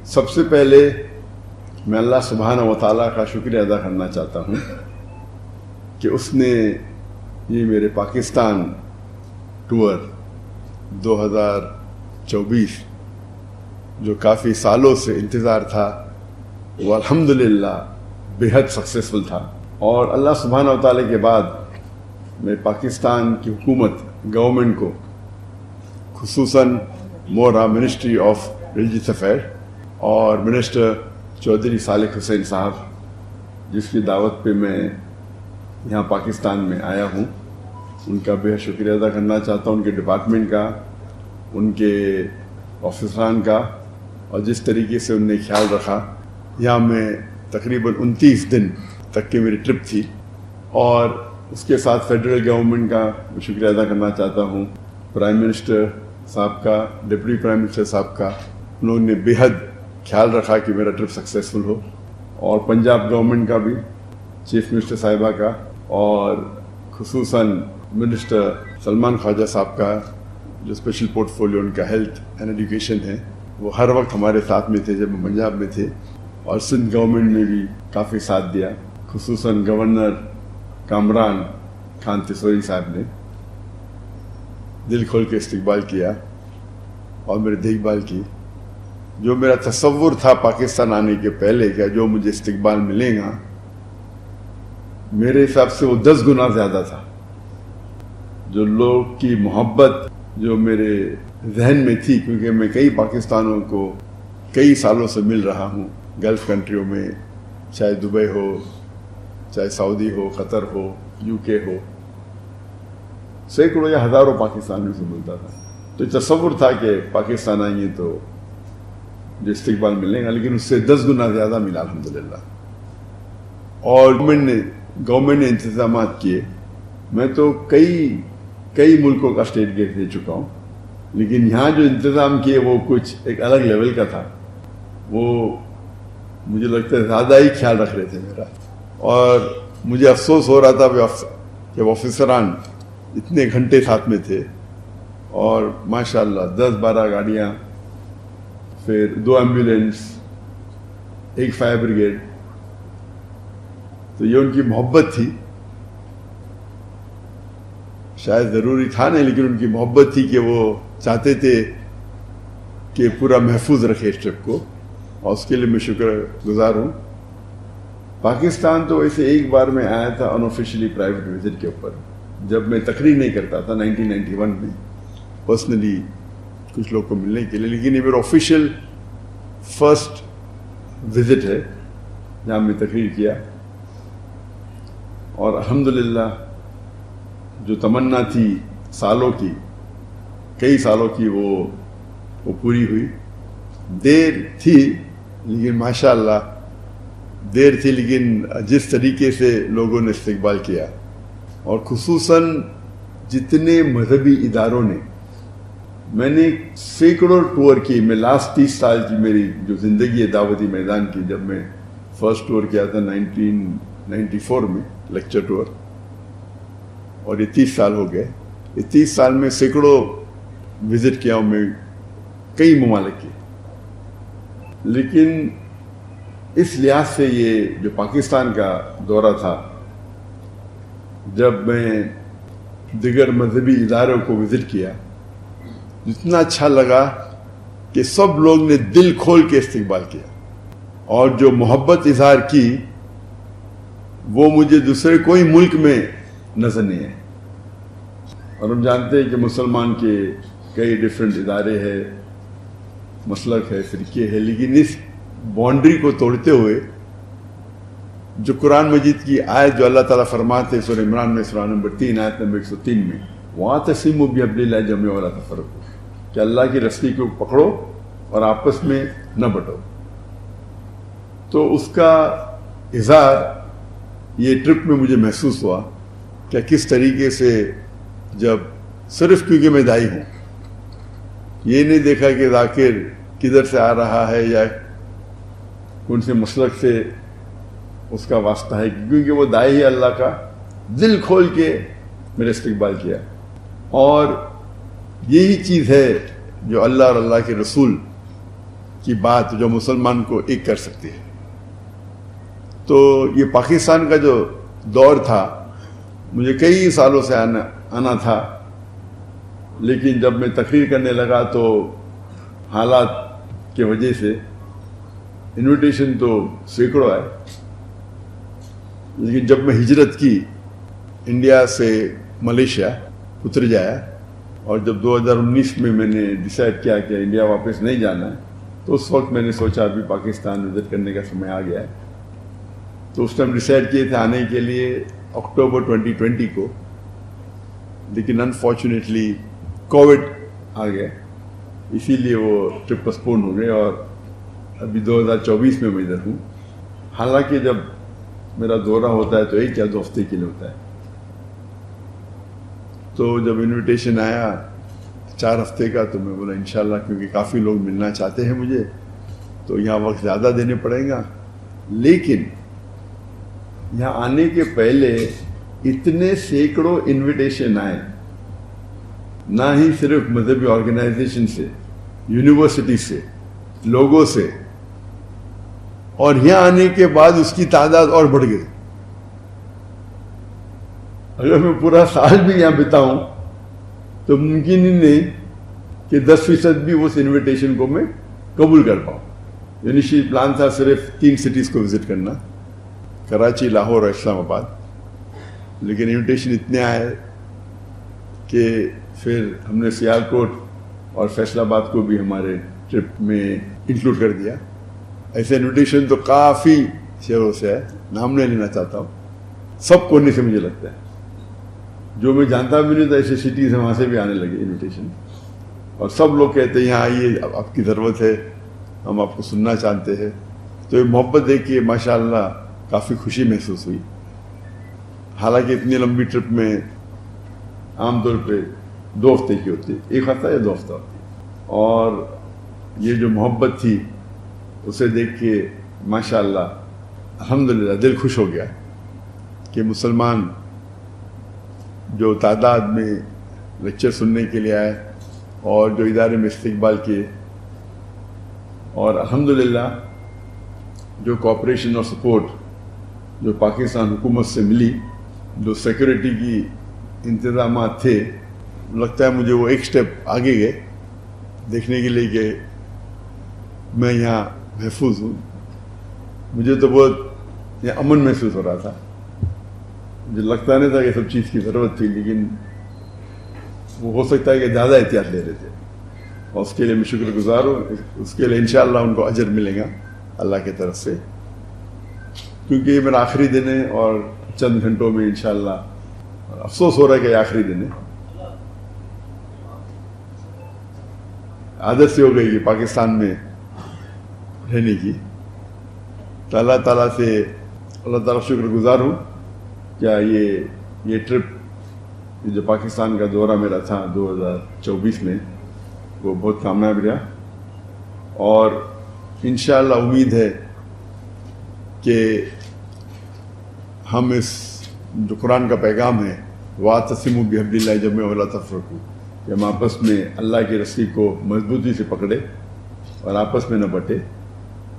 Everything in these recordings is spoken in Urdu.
سب سے پہلے میں اللہ سبحانہ و تعالیٰ کا شکریہ ادا کرنا چاہتا ہوں کہ اس نے یہ میرے پاکستان ٹور 2024 جو کافی سالوں سے انتظار تھا وہ الحمدللہ بہت سکسیسفل تھا، اور اللہ سبحانہ و تعالیٰ کے بعد میں پاکستان کی حکومت گورنمنٹ کو، خصوصاً مورا منسٹری آف ریلیجیس افیئر اور منسٹر چودھری صالح حسین صاحب جس کی دعوت پہ میں یہاں پاکستان میں آیا ہوں، ان کا بہت شکریہ ادا کرنا چاہتا ہوں، ان کے ڈپارٹمنٹ کا، ان کے آفیسران کا، اور جس طریقے سے انہوں نے خیال رکھا۔ یہاں میں تقریباً 29 دن تک کی میری ٹرپ تھی، اور اس کے ساتھ فیڈرل گورنمنٹ کا میں شکریہ ادا کرنا چاہتا ہوں، پرائم منسٹر صاحب کا، ڈپٹی پرائم منسٹر صاحب کا، انہوں نے بہت خیال رکھا کہ میرا ٹرپ سکسیسفل ہو، اور پنجاب گورنمنٹ کا بھی، چیف منسٹر صاحبہ کا، اور خصوصاً منسٹر سلمان خواجہ صاحب کا جو اسپیشل پورٹ فولیو ان کا ہیلتھ اینڈ ایجوکیشن ہے، وہ ہر وقت ہمارے ساتھ میں تھے جب ہم پنجاب میں تھے، اور سندھ گورنمنٹ نے بھی کافی ساتھ دیا، خصوصاً گورنر کامران خان تسوری صاحب نے دل کھول کے استقبال کیا اور میری دیکھ بھال کی۔ جو میرا تصور تھا پاکستان آنے کے پہلے کہ جو مجھے استقبال ملے گا، میرے حساب سے وہ 10 گنا زیادہ تھا۔ جو لوگ کی محبت جو میرے ذہن میں تھی، کیونکہ میں کئی پاکستانوں کو کئی سالوں سے مل رہا ہوں، گلف کنٹریوں میں، چاہے دبئی ہو، چاہے سعودی ہو، قطر ہو، UK ہو، سینکڑوں یا ہزاروں پاکستانیوں سے ملتا تھا، تو تصور تھا کہ پاکستان آئیں گے تو جو استقبال ملے گا، لیکن اس سے 10 گنا زیادہ ملا الحمدللہ۔ اور گورنمنٹ نے انتظامات کیے۔ میں تو کئی ملکوں کا اسٹیٹ گیٹ دے چکا ہوں، لیکن یہاں جو انتظام کیے وہ کچھ ایک الگ لیول کا تھا۔ وہ مجھے لگتا ہے زیادہ ہی خیال رکھ رہے تھے میرا، اور مجھے افسوس ہو رہا تھا کہ آفیسران اتنے گھنٹے ساتھ میں تھے، اور ماشاءاللہ 10-12 گاڑیاں، پھر 2 ایمبولینس، 1 فائر بریگیڈ، تو یہ ان کی محبت تھی، شاید ضروری تھا نہیں، لیکن ان کی محبت تھی کہ وہ چاہتے تھے کہ پورا محفوظ رکھے اس ٹرپ کو، اور اس کے لیے میں شکر گزار ہوں۔ پاکستان تو ویسے ایک بار میں آیا تھا انآفیشلی پرائیویٹ وزٹ کے اوپر، جب میں تقریر نہیں کرتا تھا 1991 میں، پرسنلی کچھ لوگ کو ملنے کے لیے، لیکن یہ میرا آفیشیل فرسٹ وزٹ ہے جہاں میں تقریر کیا، اور الحمدللہ جو تمنا تھی سالوں کی، کئی سالوں کی، وہ پوری ہوئی۔ دیر تھی لیکن ماشاءاللہ دیر تھی، لیکن جس طریقے سے لوگوں نے استقبال کیا، اور خصوصاً جتنے مذہبی اداروں نے، میں نے سینکڑوں ٹور کی، میں لاسٹ 30 سال کی میری جو زندگی ہے دعوتی میدان کی، جب میں فرسٹ ٹور کیا تھا 1994 میں لیکچر ٹور، اور یہ 30 سال ہو گئے۔ یہ 30 سال میں سینکڑوں وزٹ کیا ہوں میں کئی ممالک کی، لیکن اس لحاظ سے یہ جو پاکستان کا دورہ تھا، جب میں دیگر مذہبی اداروں کو وزٹ کیا، اتنا اچھا لگا کہ سب لوگ نے دل کھول کے استقبال کیا، اور جو محبت اظہار کی وہ مجھے دوسرے کوئی ملک میں نظر نہیں ہے۔ اور ہم جانتے ہیں کہ مسلمان کے کئی ڈیفرنٹ ادارے ہیں، مسلک ہے، فرقے ہے، لیکن اس باؤنڈری کو توڑتے ہوئے جو قرآن مجید کی آیت جو اللہ تعالیٰ فرماتے ہیں سورہ عمران میں، سورہ نمبر 3 آیت نمبر 103 میں، وَاعْتَصِمُوا بِحَبْلِ اللَّهِ جَمِيعًا وَلَا تَفَرَّقُوا، کہ اللہ کی رسی کو پکڑو اور آپس میں نہ بٹو۔ تو اس کا اظہار یہ ٹرپ میں مجھے محسوس ہوا کہ کس طریقے سے، جب صرف کیونکہ میں دائی ہوں، یہ نہیں دیکھا کہ ذاکر کدھر سے آ رہا ہے یا کون سے مسلک سے اس کا واسطہ ہے، کیونکہ وہ دائی ہے اللہ کا، دل کھول کے میرے استقبال کیا۔ اور یہی چیز ہے جو اللہ اور اللہ کے رسول کی بات جو مسلمان کو ایک کر سکتی ہے. تو یہ پاکستان کا جو دور تھا مجھے کئی سالوں سے آنا تھا، لیکن جب میں تقریر کرنے لگا تو حالات کی وجہ سے انویٹیشن تو سینکڑوں آئے، لیکن جب میں ہجرت کی انڈیا سے ملیشیا اتر جایا، اور جب 2019 میں نے ڈیسائیڈ کیا کہ انڈیا واپس نہیں جانا ہے، تو اس وقت میں نے سوچا ابھی پاکستان وزٹ کرنے کا سمے آ گیا ہے. تو اس ٹائم ڈیسائیڈ کیے تھے آنے کے لیے اکتوبر 2020 کو، لیکن انفارچونیٹلی کووڈ آ گیا، اسی لیے وہ ٹرپ پسپون ہو گئے، اور ابھی 2024 میں ادھر ہوں. حالانکہ جب میرا دورہ ہوتا ہے تو 1 یا 2 ہفتے کے لیے ہوتا ہے. تو جب انویٹیشن آیا 4 ہفتے کا تو میں بولا انشاءاللہ، کیونکہ کافی لوگ ملنا چاہتے ہیں مجھے، تو یہاں وقت زیادہ دینے پڑیں گا. لیکن یہاں آنے کے پہلے اتنے سینکڑوں انویٹیشن آئے، نہ ہی صرف مذہبی آرگنائزیشن سے، یونیورسٹی سے، لوگوں سے، اور یہاں آنے کے بعد اس کی تعداد اور بڑھ گئی. اگر میں پورا سال بھی یہاں بتاؤں تو ممکن ہی نہیں کہ 10% بھی اس انویٹیشن کو میں قبول کر پاؤں. انیشیل پلان تھا صرف 3 سٹیز کو وزٹ کرنا، کراچی، لاہور اور اسلام آباد، لیکن انویٹیشن اتنے آئے کہ پھر ہم نے سیالکوٹ اور فیصل آباد کو بھی ہمارے ٹرپ میں انکلوڈ کر دیا. ایسے انویٹیشن تو کافی شہروں سے ہے، نام نہیں لینا چاہتا ہوں، سب کونے سے مجھے لگتا ہے. جو میں جانتا بھی نہیں تھا ایسے سٹیز ہیں وہاں سے بھی آنے لگے انویٹیشن، اور سب لوگ کہتے ہیں یہاں آئیے، آپ کی ضرورت ہے، ہم آپ کو سننا چاہتے ہیں. تو یہ محبت دیکھ کے ماشاءاللہ کافی خوشی محسوس ہوئی. حالانکہ اتنی لمبی ٹرپ میں عام طور پہ 2 ہفتے کی ہوتی ہے، 1 ہفتہ یا 2 ہفتہ ہوتی ہے، اور یہ جو محبت تھی اسے دیکھ کے ماشاءاللہ الحمدللہ دل خوش ہو گیا کہ مسلمان جو تعداد میں لیکچر سننے کے لیے آئے اور جو ادارے میں استقبال کیے، اور الحمدللہ جو کوآپریشن اور سپورٹ جو پاکستان حکومت سے ملی، جو سیکورٹی کی انتظامات تھے، لگتا ہے مجھے وہ ایک سٹیپ آگے گئے دیکھنے کے لیے کہ میں یہاں محفوظ ہوں. مجھے تو بہت یہ امن محسوس ہو رہا تھا. مجھے لگتا نہیں تھا کہ سب چیز کی ضرورت تھی، لیکن وہ ہو سکتا ہے کہ زیادہ احتیاط لے رہے تھے، اور اس کے لیے میں شکر گزار ہوں. اس کے لیے انشاءاللہ ان کو اجر ملے گا اللہ کی طرف سے، کیونکہ یہ میرا آخری دن ہے، اور چند گھنٹوں میں انشاءاللہ افسوس ہو رہا ہے کہ یہ آخری دن ہے. عادت سے ہو گئی کہ پاکستان میں رہنے کی. تو اللہ تعالیٰ سے اللہ تعالیٰ شکر گزار ہوں کیا یہ ٹرپ جو پاکستان کا دورہ میرا تھا 2024 میں وہ بہت کامیاب رہا، اور انشاءاللہ امید ہے کہ ہم اس جو قرآن کا پیغام ہے وَاعْتَصِمُوا بِحَبْلِ اللَّهِ جَمِيعًا وَلَا تَفَرَّقُوا، کہ ہم آپس میں اللہ کی رسی کو مضبوطی سے پکڑے اور آپس میں نہ بٹے،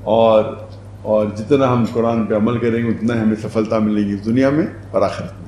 اور جتنا ہم قرآن پہ عمل کریں گے اتنا ہمیں سفلتا ملے گی دنیا میں اور آخرت میں.